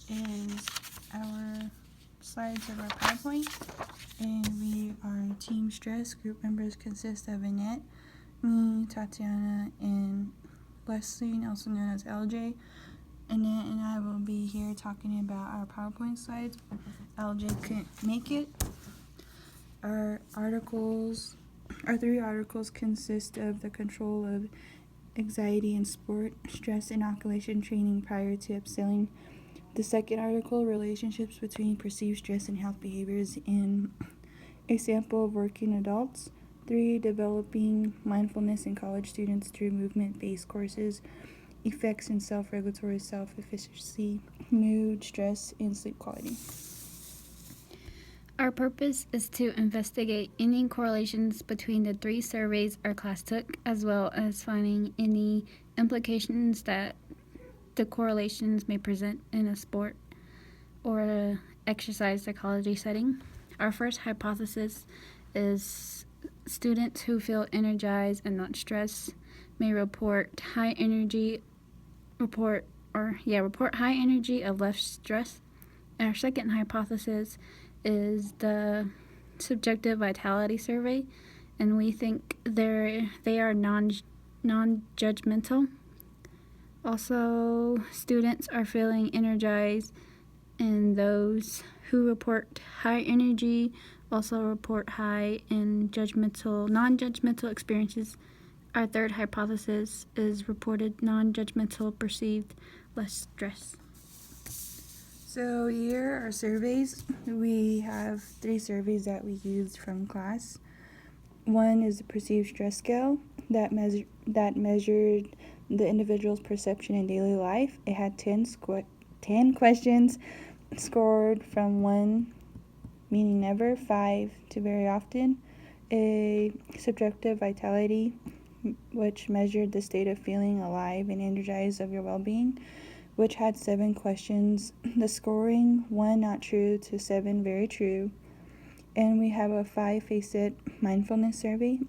is our slides of our PowerPoint, and we are Team Stress. Group members consist of Annette, me, Tatiyanah, and Leslie, also known as LJ. Annette and I will be here talking about our PowerPoint slides. LJ couldn't make it. Our three articles consist of the control of anxiety in sport, stress inoculation training prior to abseiling. The second article, relationships between perceived stress and health behaviors in a sample of working adults. 3, developing mindfulness in college students through movement-based courses, effects in self-regulatory self-efficacy, mood, stress, and sleep quality. Our purpose is to investigate any correlations between the 3 surveys our class took, as well as finding any implications that the correlations may present in a sport or a exercise psychology setting. Our first hypothesis is students who feel energized and not stressed may report high energy of less stress. Our second hypothesis is the subjective vitality survey, and we think they are non-judgmental. Also, students are feeling energized, and those who report high energy also report high in non-judgmental experiences. Our third hypothesis is reported non-judgmental perceived less stress. So here are surveys. We have 3 surveys that we used from class. One is the perceived stress scale that measured the individual's perception in daily life. It had 10 questions scored from 1, meaning never, 5 to very often. A subjective vitality, which measured the state of feeling alive and energized of your well-being, which had 7 questions. The scoring, 1 not true to 7 very true. And we have a 5-facet mindfulness survey.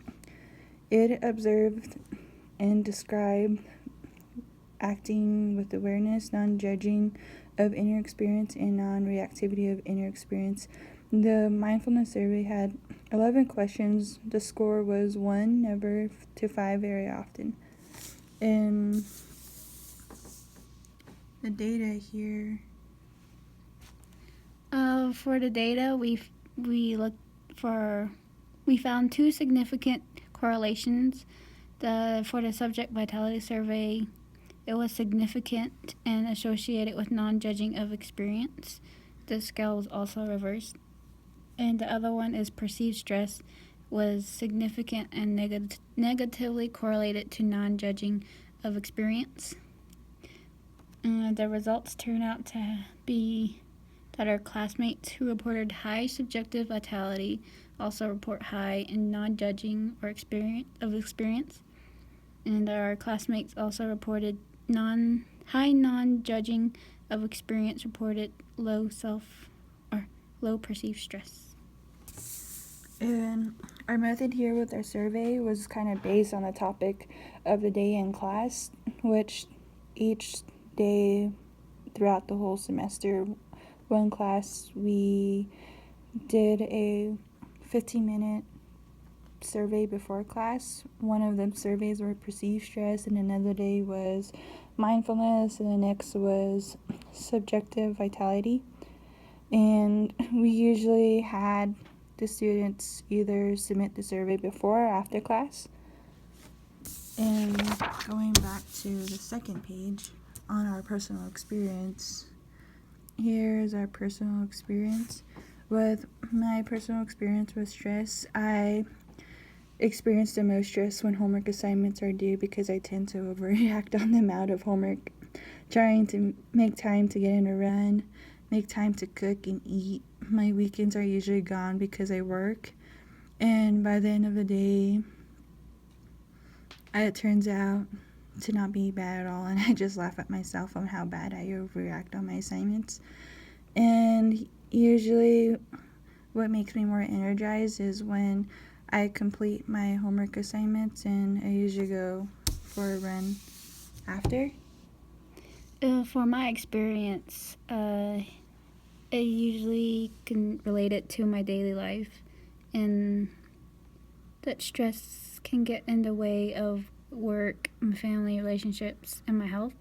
It observed and described acting with awareness, non-judging of inner experience, and non-reactivity of inner experience. The mindfulness survey had 11 questions. The score was 1 never to 5 very often. And the data here. For the data, we found 2 significant correlations. For the subject vitality survey, it was significant and associated with non-judging of experience. The scale was also reversed. And the other one is perceived stress was significant and negatively correlated to non-judging of experience. The results turned out to be that our classmates who reported high subjective vitality also report high in non-judging or experience. And our classmates also reported high non-judging of experience reported low perceived stress. And our method here with our survey was kind of based on the topic of the day in class, which each day throughout the whole semester, one class, we did a 15-minute survey before class. One of the surveys were perceived stress, and another day was mindfulness, and the next was subjective vitality. And we usually had the students either submit the survey before or after class. And going back to the second page on our personal experience, here's our personal experience. With my personal experience with stress, I experience the most stress when homework assignments are due because I tend to overreact on the amount of homework, trying to make time to get in a run, make time to cook and eat. My weekends are usually gone because I work, and by the end of the day, it turns out to not be bad at all, and I just laugh at myself on how bad I overreact on my assignments. And usually what makes me more energized is when I complete my homework assignments, and I usually go for a run after. For my experience, I usually can relate it to my daily life, and that stress can get in the way of work, my family, relationships, and my health,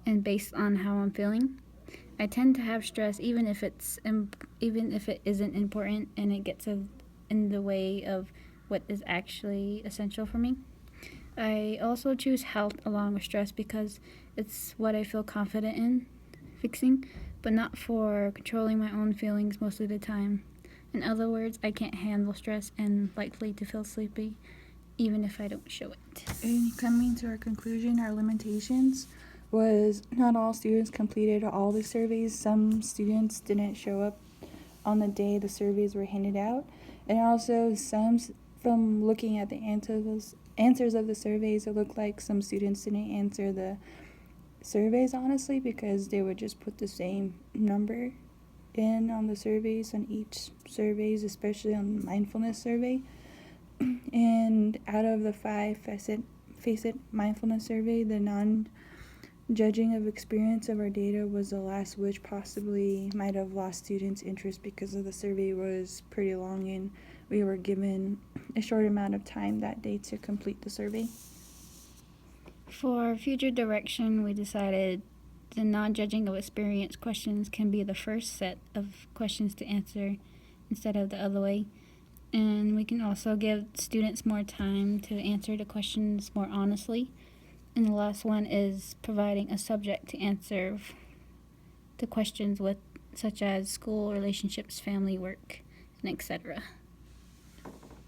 and based on how I'm feeling. I tend to have stress even if it isn't important, and it gets in the way of what is actually essential for me. I also choose health along with stress because it's what I feel confident in fixing, but not for controlling my own feelings most of the time. In other words, I can't handle stress and likely to feel sleepy even if I don't show it. And coming to our conclusion, our limitations was not all students completed all the surveys. Some students didn't show up on the day the surveys were handed out. And also from looking at the answers of the surveys, it looked like some students didn't answer the surveys honestly because they would just put the same number in on the surveys on each surveys, especially on the mindfulness survey. And out of the 5 face it mindfulness survey, the non-judging of experience of our data was the last, which possibly might have lost students' interest because of the survey was pretty long and we were given a short amount of time that day to complete the survey. For future direction, we decided the non-judging of experience questions can be the first set of questions to answer instead of the other way. And we can also give students more time to answer the questions more honestly. And the last one is providing a subject to answer the questions with, such as school, relationships, family, work, and etc.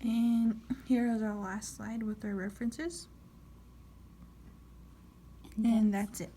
And here is our last slide with our references. And that's it.